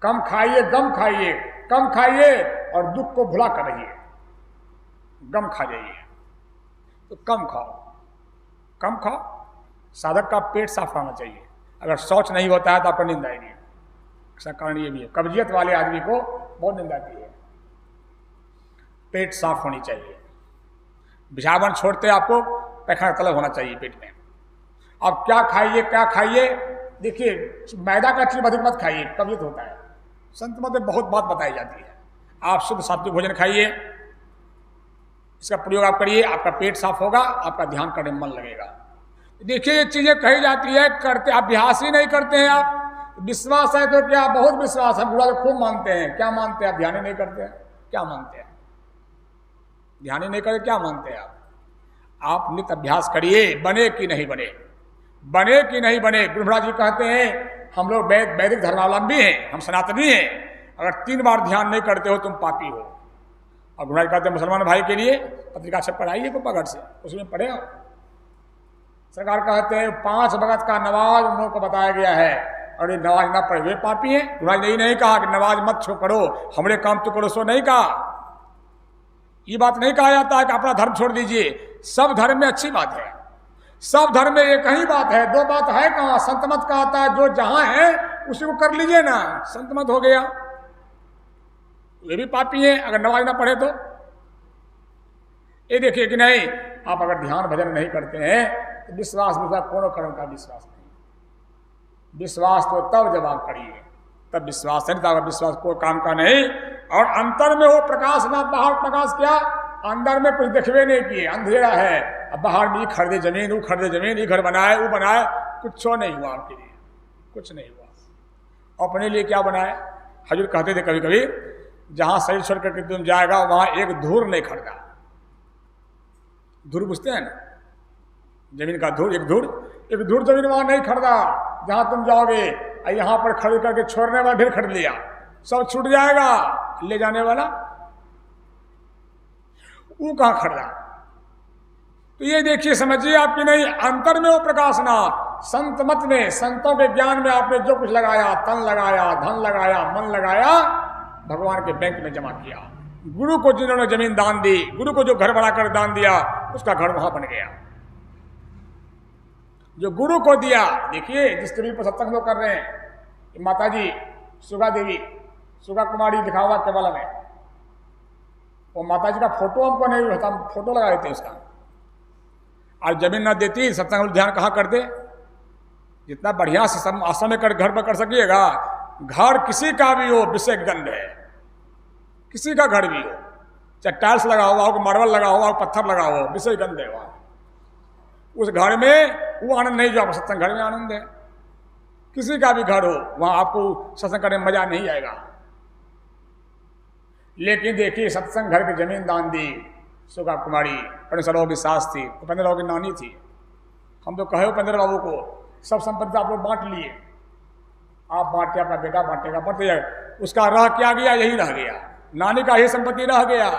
कम खाइए, गम खाइए। कम खाइए और दुख को भुला कर रहिए। गम खा जाइए तो कम खाओ, कम खाओ। साधक का पेट साफ रहना चाहिए। अगर शौच नहीं होता है तो आपको नींद आएगी। इसका कारण ये भी है, कब्जियत वाले आदमी को बहुत नींद आती है। पेट साफ होनी चाहिए। विषावन छोड़ते आपको पैखाना तलब होना चाहिए पेट में। अब क्या खाइए, क्या खाइए? देखिए, मैदा का चीज अधिक मत खाइए, कब्जियत होता है। संत मत में बहुत बात बताई जाती है। आप शुद्ध सात्विक भोजन खाइए, इसका प्रयोग आप करिए, आपका पेट साफ होगा, आपका ध्यान करने में मन लगेगा। देखिए, ये चीजें कही जाती है, करते अभ्यास ही नहीं करते हैं आप। विश्वास है तो क्या, बहुत विश्वास है, बुरा तो खूब मानते हैं। क्या मानते हैं आप? ध्यान ही नहीं करते हैं। क्या मानते हैं? ध्यान ही नहीं करते, क्या मानते हैं आप नित्य अभ्यास करिए। बने कि नहीं बने, बने कि नहीं बने। गुरु महाराज जी कहते हैं, हम लोग वैदिक धर्मावलंबी हैं, हम सनातनी हैं। अगर 3 बार ध्यान नहीं करते हो तुम पापी हो। और गुरु महाराज कहते हैं, मुसलमान भाई के लिए पत्रिका छप कर आइए पकड़ से, उसमें पढ़े। सरकार कहते हैं 5 वक्त का नमाज उन लोगों को बताया गया है, और ये नमाज ना पढ़े वे पापी हैं। गुरु महाराज ने नहीं कहा कि नमाज मत छो करो, हमरे काम तो करो, सो नहीं कहा। ये बात नहीं कहा जाता है कि अपना धर्म छोड़ दीजिए। सब धर्म में अच्छी बात है, सब धर्म में एक ही बात है। 2 बात है कहाँ? संत मत का आता है, जो जहां है उसी को कर लीजिए ना। संत मत हो गया, वे भी पापी हैं अगर नमाज ना पढ़े तो। ये देखिए कि नहीं, आप अगर ध्यान भजन नहीं करते हैं तो विश्वास कोनो कर्म का विश्वास नहीं। विश्वास तो तब जब आप करिए, तब विश्वास है, तब विश्वास कोई काम का नहीं। और अंतर में वो प्रकाश ना, बाहर प्रकाश क्या, अंदर में कुछ देखवे नहीं किए, अंधेरा है। अब बाहर में खरीदे जमीन, वो खरीदे जमीन, ये घर बनाए, वो बनाए, कुछ नहीं हुआ आपके लिए, कुछ नहीं हुआ। अपने लिए क्या बनाए? हजूर कहते थे कभी कभी, जहां शरीर छोड़ करके तुम जाएगा वहां एक धूर नहीं खरीदा। धूर बुझते हैं ना, जमीन का धूर, एक धूर जमीन वहां नहीं खरीदा। जहां तुम जाओगे, यहां पर खरीद करके छोड़ने वाला ढेर खरीद लिया, सब छूट जाएगा। ले जाने वाला वो कहां खरीदा? तो ये देखिए, समझिए आपकी नहीं, अंतर में वो प्रकाश ना। संत मत में, संतों के ज्ञान में आपने जो कुछ लगाया, तन लगाया, धन लगाया, मन लगाया, भगवान के बैंक में जमा किया। गुरु को जिन्होंने जमीन दान दी, गुरु को जो घर बनाकर दान दिया, उसका घर वहां बन गया। जो गुरु को दिया, देखिए जिस टीवी पर सत्संग लोग कर रहे हैं, माता जी सुगा देवी, सुगा कुमारी लिखा हुआ केवल में, वो माता जी का फोटो हमको नहीं होता, हम फोटो लगा देते उसका। और जमीन ना देती, सत्संग ध्यान कहाँ करते? जितना बढ़िया से आश्रम में घर पर कर सकिएगा। घर किसी का भी हो, विषय गंध है, किसी का घर भी हो, चाहे टाइल्स लगा हुआ हो, मार्बल लगा हुआ हो, पत्थर लगा हुआ हो, विषय गंध है वहां। उस घर में वो आनंद नहीं जो आप सत्संग घर में आनंद है। किसी का भी घर हो, वहां आपको सत्संग करने में मजा नहीं आएगा। लेकिन देखिए, सत्संग घर की जमीन दान दी सुगा कुमारी, 15 लोगों की सास थी, 15 लोगों की नानी थी। हम तो कहे 15 बाबू को सब संपत्ति आप लोग बांट लिए, आप बांटते, अपना बेटा बांटेगा, बांटते, उसका रह क्या गया? यही रह गया, नानी का ही संपत्ति रह गया,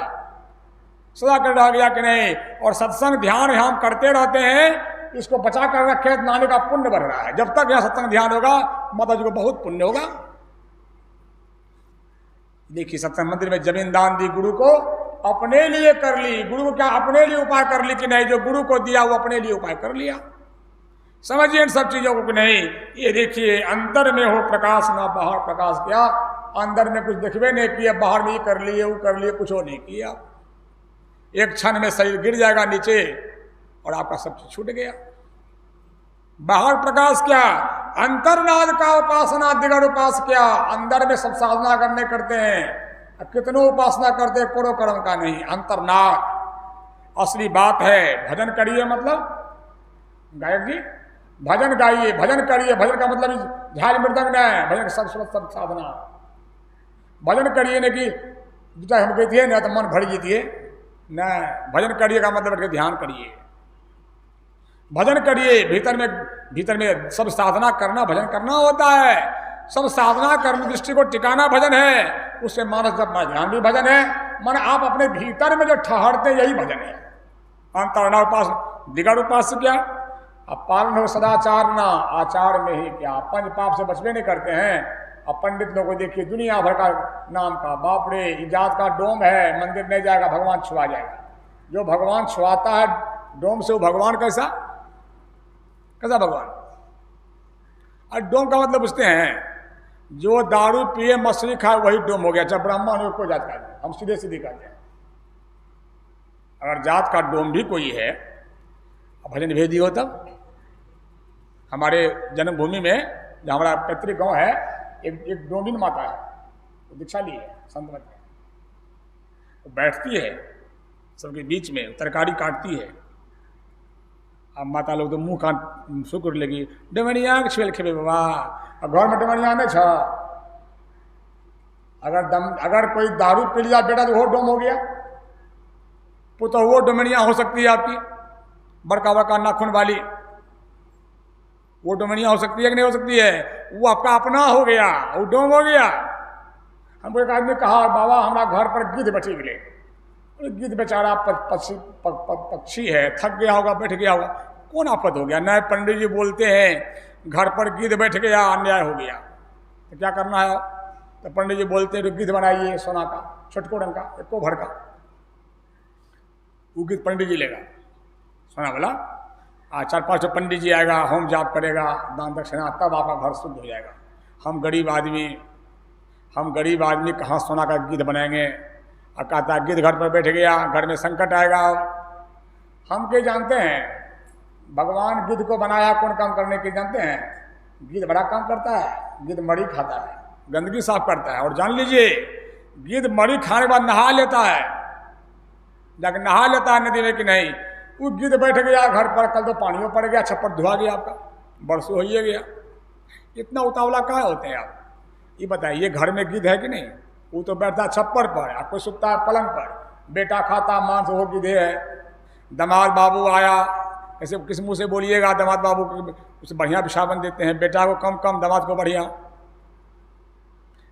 सदा कर रह गया कि नहीं। और सत्संग ध्यान हम करते रहते हैं, इसको बचा कर रखे, नानी का पुण्य बढ़ रहा है। जब तक यहाँ सत्संग ध्यान होगा, माता जी को बहुत पुण्य होगा। देखिए, सत्संग मंदिर में जमीन दान दी गुरु को, अपने लिए कर ली। गुरु को क्या अपने लिए उपाय कर ली कि नहीं? जो गुरु को दिया वो अपने लिए उपाय कर लिया। समझिए इन सब चीजों को नहीं। ये देखिए, अंदर में हो प्रकाश ना बाहर प्रकाश किया। अंदर में कुछ दिखवे नहीं किया, बाहर नहीं कर लिए, वो कर लिए, कुछ हो नहीं किया। एक क्षण में शरीर गिर जाएगा नीचे और आपका सब चीज छूट गया। बाहर प्रकाश क्या? अंतर्नाद का उपासना, दिगड़ उपास क्या? अंदर में सब साधना करने करते हैं, कितनों उपासना करते हैं, करो कर्म का नहीं। अंतर्नाद असली बात है। भजन करिए मतलब गायक जी भजन गाइए, भजन करिए। भजन का मतलब झाल मृदंग नहीं, भजन सब साधना। भजन करिए नहीं कि हम कहती ना तो मन भर जीतिए न। भजन करिए का मतलब कि ध्यान करिए, भजन करिए। भीतर में सब साधना करना भजन करना होता है। सब साधना कर्म दृष्टि को टिकाना भजन है। उससे मानस जब ध्यान भी भजन है। मन आप अपने भीतर में जो ठहरते यही भजन है। अंतरना उपास, दिगड़ उपास क्या? अब पालन हो सदाचार ना, आचार में ही क्या? पंच पाप से बचवे नहीं करते हैं। अब पंडित लोगों को देखिए, दुनिया भर का नाम का, बाप रे इजात का डोम है, मंदिर नहीं जाएगा भगवान छुआ जाएगा। जो भगवान छुआता है डोम से, वो भगवान कैसा भगवान? और डोम का मतलब पूछते हैं, जो दारू पिए मछली खाए वही डोम हो गया। चाहे ब्राह्मण हो कोई जात का, हम सीधे सीधे कहते हैं। अगर जात का डोम भी कोई है, भजन भेदी हो तब। हमारे जन्मभूमि में जहाँ हमारा पैतृक गांव है, एक डोमिन माता है, वो दीक्षा ली है संत मत में। वो बैठती है सबके बीच में, तरकारी काटती है। अब माता लोग तो मुंह कान शुक्र लगी, डमनिया के छेल खेबे बाबा। अब घर में डमनिया नहीं छ। अगर कोई दारू पी लिया बेटा तो वो डोम हो गया। तो वो डोमनिया हो सकती है आपकी, बड़का बड़का नाखून वाली, वो डोमनिया हो सकती है कि नहीं हो सकती है? वो आपका अपना हो गया, वो डोम हो गया। हमको एक आदमी कहा, बाबा हमारा घर पर गिद्ध बैठी गए। गिद्ध बेचारा पक्षी है, थक गया होगा, बैठ गया होगा, कौन आफत हो गया? नए पंडित जी बोलते हैं घर पर गिद्ध बैठ गया, अन्याय हो गया, तो क्या करना है? तो पंडित जी बोलते हैं गिद्ध बनाइए सोना का, छटको रंग का, एको भर का। वो गिद्ध पंडित जी लेगा सोना वाला। 4-5 पंडित जी आएगा, होम जाप करेगा, दान दक्षिणा, तब आपका घर शुद्ध हो जाएगा। हम गरीब आदमी कहाँ सोना का गिद्ध बनाएंगे? और कहता है गिद्ध घर पर बैठ गया, घर में संकट आएगा। हम क्या जानते हैं? भगवान गिद्ध को बनाया कौन काम करने के जानते हैं? गिद्ध बड़ा काम करता है। गिद्ध मरी खाता है, गंदगी साफ करता है। और जान लीजिए, गिद्ध मरी खाने के बाद नहा लेता है, जाकर नहा लेता है नदी में कि नहीं। वो गिद्ध बैठ गया घर पर, कल तो पानियों पड़ गया, छप्पर धुआ गया आपका, बरसों हो ही गया। इतना उतावला कहाँ होते हैं आप? ये बताइए, घर में गिद्ध है कि नहीं? वो तो बैठता छप्पर पर, आपको सुतता है पलंग पर। बेटा खाता मांस, वो गिद्धे है। दामाद बाबू आया, ऐसे किस मुँह से बोलिएगा? दामाद बाबू को उसे बढ़िया विशाबन देते हैं, बेटा को कम, दामाद को बढ़िया।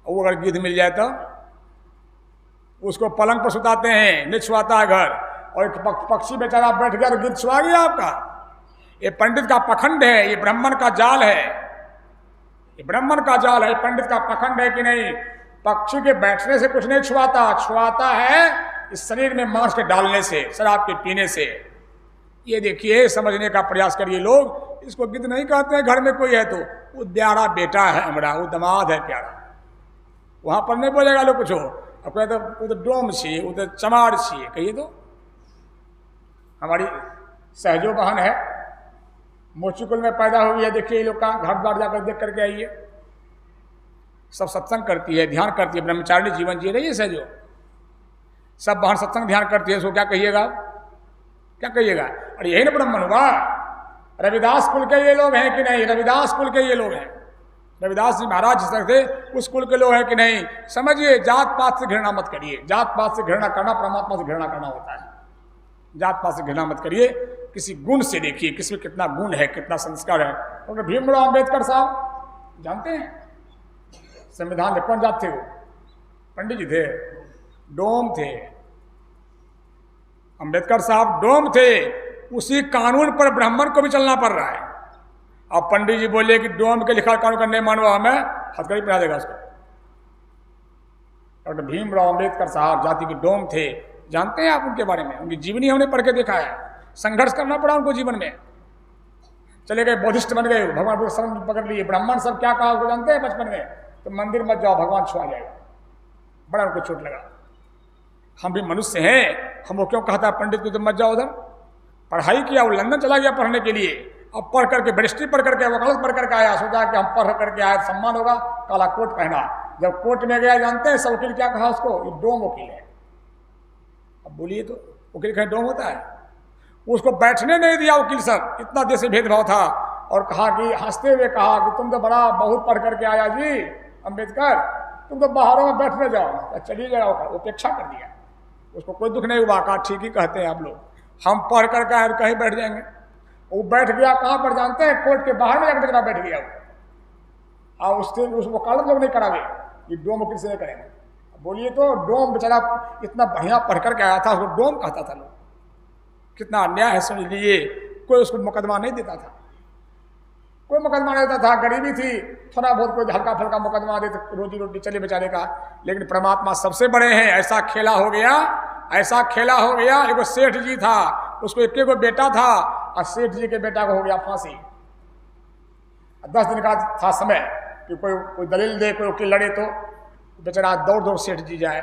वो अगर गिद्ध मिल जाए तो उसको पलंग पर सुताते हैं, नहीं छुआता है घर। और एक पक्षी बेचारा बैठ गया तो गिद्ध छुआ गया आपका। ये पंडित का पखंड है, ये ब्राह्मण का जाल है, ये ब्राह्मण का जाल है, पंडित का पखंड है कि नहीं? पक्षी के बैठने से कुछ नहीं छुआता है इस शरीर में मांस के डालने से, शराब के पीने से। ये देखिए, समझने का प्रयास करिए लोग। इसको गिद्ध नहीं कहते हैं घर में कोई है तो। वो प्यारा बेटा है हमारा, वो दामाद है प्यारा, वहां पर नहीं बोलेगा लोग कुछ हो। अब कहते वो तो डोम छे, वो तो चमार छे, कहिए तो। हमारी सहजो बहन है, मोचीकुल में पैदा हुई है। देखिए ये लोग का घर द्वार जाकर देख करके आइए। सब सत्संग करती है, ध्यान करती है, ब्रह्मचारिणी जीवन जी रही है सहजो। सब बहन सत्संग ध्यान करती है, इसको क्या कहिएगा? क्या कहिएगा? और यही ना ब्राह्मण हुआ। रविदास कुल के ये लोग हैं कि नहीं? रविदास कुल के ये लोग हैं। रविदास जी महाराज जिस तरह थे उस कुल के लोग हैं कि नहीं? समझिए, जात पात से घृणा मत करिए। जात पात से घृणा करना परमात्मा से घृणा करना होता है। जात पात से घृणा मत करिए, किसी गुण से देखिए, किसमें कितना गुण है, कितना संस्कार है। डॉक्टर भीमराव अम्बेडकर साहब जानते हैं संविधान कौन जात थे? वो पंडित जी थे, डोम थे। अम्बेडकर साहब डोम थे। उसी कानून पर ब्राह्मण को भी चलना पड़ रहा है। अब पंडित जी बोले कि डोम के लिखा कानून का नहीं मानो, हमें हथकड़ी पहना देगा उसको। डॉक्टर भीमराव अम्बेडकर साहब जाति के डोम थे, जानते हैं आप उनके बारे में? उनकी जीवनी हमने पढ़ के देखा है। संघर्ष करना पड़ा उनको जीवन में। चले गए, बौद्धिस्ट बन गए, भगवान को शरण पकड़ लिए। ब्राह्मण सब क्या कहा उसको जानते हैं बचपन में? तो मंदिर मत जाओ, भगवान छुआ जाएगा। बड़ा उनको चोट लगा। हम भी मनुष्य हैं, हम वो क्यों कहता है पंडित को तो मत जाओ उधर? पढ़ाई किया, वो लंदन चला गया पढ़ने के लिए। अब पढ़ करके बैरिस्ट्री पढ़ करके, वकालत पढ़ करके आया, सोचा कि हम पढ़ करके आए सम्मान होगा, काला कोट पहना। जब कोर्ट में गया, जानते हैं सब वकील क्या कहा उसको? ये डोम वकील है। अब बोलिए तो वकील कहीं डोम होता है? उसको बैठने नहीं दिया वकील सब, इतना देश से भेदभाव था। और कहा कि हंसते हुए कहा कि तुम तो बड़ा बहुत पढ़ करके आया जी अम्बेडकर, तुम तो बाहरों में बैठने जाओ, चलिए जाओ। उपेक्षा कर दिया, उसको कोई दुख नहीं हुआ। कहा ठीक ही कहते हैं आप लोग, हम पढ़ करके आए कहीं बैठ जाएंगे। वो बैठ गया कहाँ पर जानते हैं? कोर्ट के बाहर में जाकर बेचारा बैठ गया वो। और उससे उस वकालत लोग नहीं करावे, ये डोम वकील से नहीं करेंगे। बोलिए तो डोम बेचारा इतना बढ़िया पढ़ करके आया था, उसको डोम कहता था लोग। कितना अन्याय है समझ लीजिए। कोई उसको मुकदमा नहीं देता था, कोई मुकदमा नहीं देता था। गरीबी थी, थोड़ा बहुत कोई हल्का फल्का मुकदमा देते, रोजी रोटी चले बेचारे का। लेकिन परमात्मा सबसे बड़े हैं। ऐसा खेला हो गया, ऐसा खेला हो गया। एगो सेठ जी था, उसको एक बेटा था, और सेठ जी के बेटा को हो गया फांसी। 10 दिन का था समय कि कोई दलील दे, कोई वकील लड़े, तो बेचारा दौड़ दौड़ सेठ जी जाए,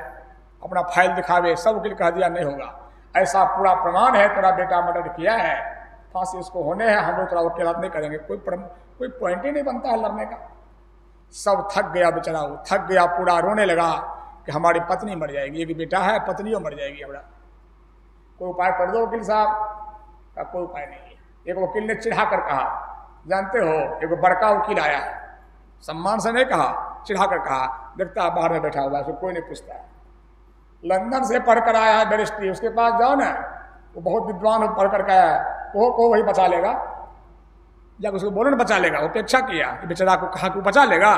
अपना फाइल दिखावे। सब वकील कह दिया नहीं होगा, ऐसा पूरा प्रमाण है, तेरा बेटा मर्डर किया है, फांसी उसको होने है, हम लोग तेरा वकीलात नहीं करेंगे। कोई पॉइंट ही नहीं बनता है लड़ने का। सब थक गया बेचारा, वो थक गया, पूरा रोने लगा कि हमारी पत्नी मर जाएगी, एक बेटा है, पत्नियों मर जाएगी हमारा, कोई उपाय कर दो वकील साहब। का कोई उपाय नहीं है। एक वकील ने चिढ़ा कर कहा, जानते हो, एक बड़का वकील आया है, सम्मान से नहीं कहा, चिढ़ा कर कहा, देखता है बाहर में बैठा हुआ है, उसको कोई नहीं पूछता है, लंदन से पढ़ कर आया है बैरिस्ट्री, उसके पास जाओ ना, वो बहुत विद्वान पढ़ कर आया है, को वही बचा लेगा। जब उसको बोलो ना बचा लेगा, उपेक्षा किया कि बेचारा को कहा कि वो बचा लेगा।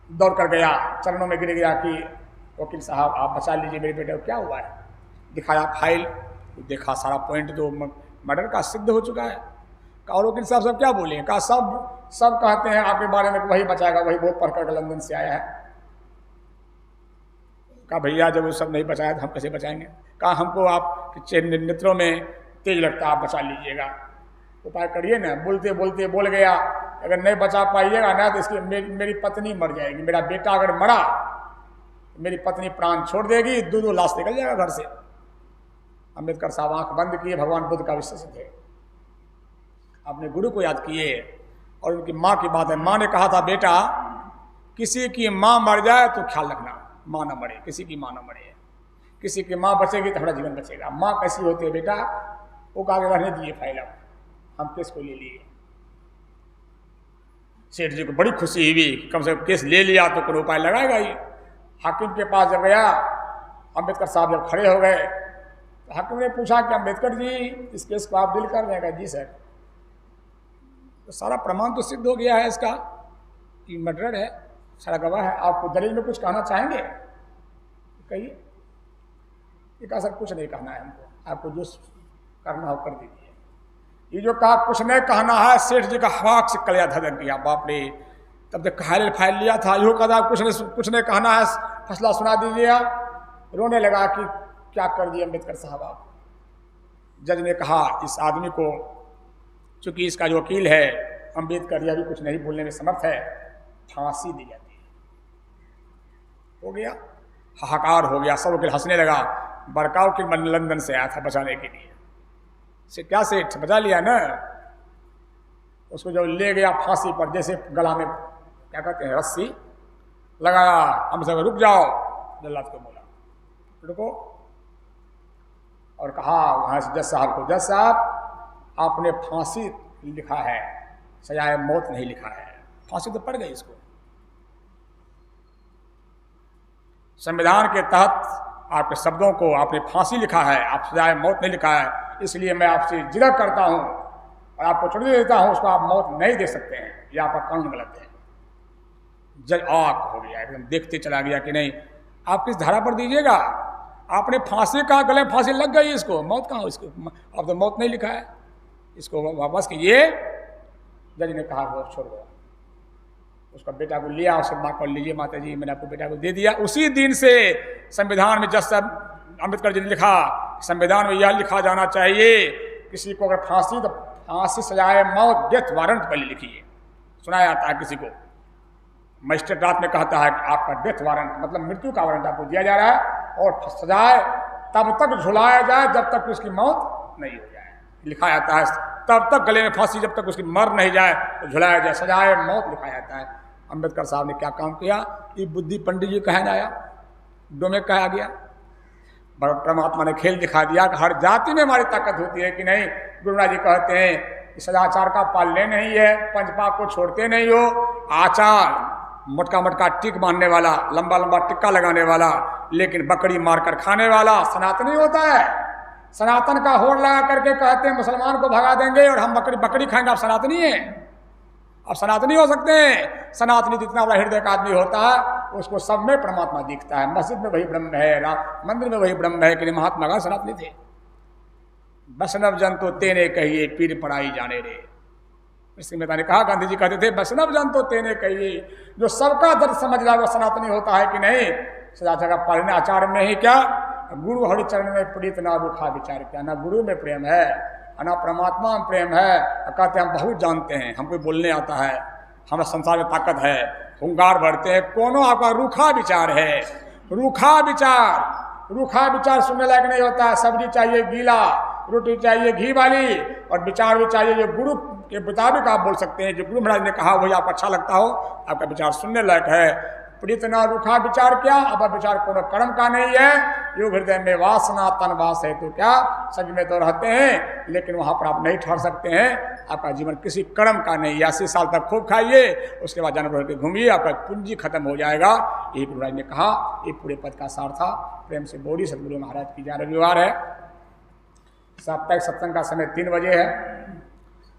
दौड़ कर गया, चरणों में गिर गया कि वकील साहब आप बचा लीजिए मेरे बेटे को, क्या हुआ है? दिखाया फाइल, देखा सारा पॉइंट तो मर्डर का सिद्ध हो चुका है। कहा वकील साहब सब क्या बोले? कहा सब कहते हैं आपके बारे में वही बचाएगा, वही बहुत पढ़ कर लंदन से आया है। कहा भैया जब वो सब नहीं बचाया तो हम कैसे बचाएंगे? कहा हमको आपके नेत्रों में तेज लगता, आप बचा लीजिएगा, उपाय करिए ना। बोलते बोलते बोल गया, अगर नहीं बचा पाइएगा ना तो इसकी मेरी पत्नी मर जाएगी, मेरा बेटा अगर मरा मेरी पत्नी प्राण छोड़ देगी, दो लाश निकल जाएगा घर से। अम्बेडकर साहब आंख बंद किए, भगवान बुद्ध का विश्वास थे, अपने गुरु को याद किए और उनकी माँ की बात है। माँ ने कहा था बेटा किसी की माँ मर जाए तो ख्याल रखना, माँ ना मरे, किसी की माँ ना मरे, किसी की माँ बचेगी तो हमारा जीवन बचेगा। माँ कैसी होती है बेटा? वो आगे रहने दिए फाइल, हम केस को ले लिए। सेठ जी को बड़ी खुशी हुई, कम से कम केस ले लिया तो कोई उपाय लगाएगा ही। हाकिम के पास जब गया, अम्बेडकर साहब जब खड़े हो गए तो हाकिम ने पूछा कि अम्बेडकर जी इस केस को आप डील कर रहे हैं? जी सर। तो सारा प्रमाण तो सिद्ध हो गया है इसका कि मर्डर है, सारा गवाह है, आपको दलील में कुछ कहना चाहेंगे? कहिए। ये कहा सर कुछ नहीं कहना है हमको, आपको जो करना हो कर दीजिए। ये जो कहा कुछ नहीं कहना है, सेठ जी का हवाक से कलिया धधक गया, बाप रे। तब तक फाइल लिया था, यो कहा कुछ नहीं कहना है, फैसला सुना दीजिए आप। रोने लगा कि क्या कर दिए अम्बेडकर साहब आप। जज ने कहा इस आदमी को, चूंकि इसका जो वकील है अम्बेडकर यह भी कुछ नहीं बोलने में समर्थ है, फांसी दी जाती है। हो गया, हाहाकार हो गया, सब वकील हंसने लगा। बड़का वकील लंदन से आया था बचाने के लिए, से क्या सेठ बचा लिया ना। उसको जब ले गया फांसी पर, जैसे गला में क्या कहते हैं रस्सी लगाया, हम सब रुक जाओ, जल्लाद को बोला रुको, और कहा वहाँ से जज साहब को, जज साहब आपने फांसी लिखा है, सजाए मौत नहीं लिखा है। फांसी तो पड़ गई इसको। संविधान के तहत आपके शब्दों को आपने फांसी लिखा है, आप सजाए मौत नहीं लिखा है, इसलिए मैं आपसे जिरह करता हूं और आपको छुट्टी देता हूं, उसको आप मौत नहीं दे सकते हैं, यह आपका कानून गलत है। जज आग हो गया, एकदम देखते चला गया कि नहीं आप किस धारा पर दीजिएगा, आपने फांसी कहा, गले फांसी लग गई, इसको मौत कहाँ, इसको अब तो मौत नहीं लिखा है, इसको वापस कीजिए। जज ने कहा वो छोड़ दो, उसका बेटा को लिया, उसके माँ को लीजिए माता जी मैंने आपको बेटा को दे दिया। उसी दिन से संविधान में जज साहब अम्बेडकर जी ने लिखा, संविधान में यह लिखा जाना चाहिए, किसी को अगर फांसी तो फांसी सजाए मौत, डेथ वारंट पहले लिखिए। सुनाया जाता है किसी को, मजिस्ट्रेट रात में कहता है कि आपका डेथ वारंट, मतलब मृत्यु का वारंट आपको दिया जा रहा है, और सजाए तब तक झुलाया जाए जब तक उसकी मौत नहीं हो जाए। लिखा जाता है तब तक गले में फांसी जब तक उसकी मर नहीं जाए तो झुलाया जाए, सजाए मौत लिखा जाता है। अम्बेडकर साहब ने क्या काम किया, ये बुद्धि पंडित जी कहा जाया, डोमे कहा गया। परमात्मा ने खेल दिखा दिया कि हर जाति में हमारी ताकत होती है कि नहीं। गुरु महाराज जी कहते हैं कि सदाचार का पालने नहीं है, पंचपाप को छोड़ते नहीं हो, आचार मोटका मोटका टिक बांधने वाला, लंबा लंबा टिक्का लगाने वाला, लेकिन बकरी मारकर खाने वाला सनातनी होता है। सनातन का होड़ लगा करके कहते हैं मुसलमान को भगा देंगे और हम बकरी खाएंगे, आप सनातनी हैं, आप सनातनी हो सकते हैं। सनातनी जितना बड़ा हृदय का आदमी होता है उसको सब में परमात्मा दिखता है। मस्जिद में वही ब्रह्म है, मंदिर में वही ब्रह्म है कि महात्मा गांधी सनातनी थे। वैष्णव जन तो तेने कहिए पीर पढ़ाई जाने रे, इसलिए मेहता ने कहा, गांधी जी कहते थे वैष्णव जन तो तेने कहिए, जो सबका दर्द समझ रहा है वो सनातनी होता है कि नहीं। सदाचार का पालने आचार में ही क्या, गुरु हरिचरण में प्रीत ना रुखा विचार क्या, ना गुरु में प्रेम है ना परमात्मा में प्रेम है। कहते हम बहुत जानते हैं, हमको बोलने आता है, हमारे संसार में ताकत है, हुंकार भरते हैं, कोनो आपका रूखा विचार है। रूखा विचार सुनने लायक नहीं होता है। सब्जी चाहिए गीला, रोटी चाहिए घी वाली, और विचार भी चाहिए जो गुरु के मुताबिक आप बोल सकते हैं। जो गुरु महाराज ने कहा वही आपको अच्छा लगता हो, आपका विचार सुनने लायक है। प्रीत न रूखा विचार क्या, अब विचार कोनो कर्म का नहीं है। योग हृदय में वासना तन वास है तो क्या, सच में तो रहते हैं लेकिन वहाँ पर आप नहीं ठहर सकते हैं। आपका जीवन किसी कर्म का नहीं है। 80 साल तक खूब खाइए, उसके बाद जानवर के घूमिए, आपका पूंजी खत्म हो जाएगा। ये गुरु महाराज ने कहा, ये पूरे पद का सार था। प्रेम से बोली सदगुरु महाराज की जय। रविवार है, साप्ताहिक सत्संग का समय 3 बजे है,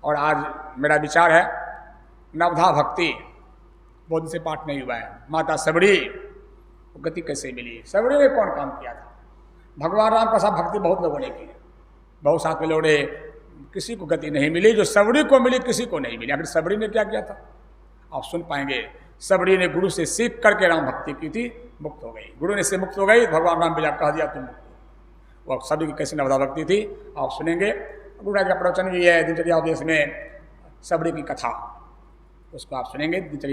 और आज मेरा विचार है नवधा भक्ति। बहुत दिन से पाठ नहीं हुआ है। माता सबड़ी को गति कैसे मिली, सबड़ी ने कौन काम किया था। भगवान राम का साथ भक्ति बहुत लोगों ने की, बहुत साथ में लोगों किसी को गति नहीं मिली। जो सबड़ी को मिली किसी को नहीं मिली। आखिर सबड़ी ने क्या किया था आप सुन पाएंगे। सबड़ी ने गुरु से सीख करके राम भक्ति की थी, मुक्त हो गई। गुरु ने से मुक्त हो गई, भगवान राम को कह दिया तुम मुक्त हो। वो सबड़ी की कैसी नवधा भक्ति थी आप सुनेंगे। गुरु महाराज का प्रवचन भी है दिनचर्या उपदेश में, सबड़ी की कथा, उसको आप सुनेंगे दिनचर्या।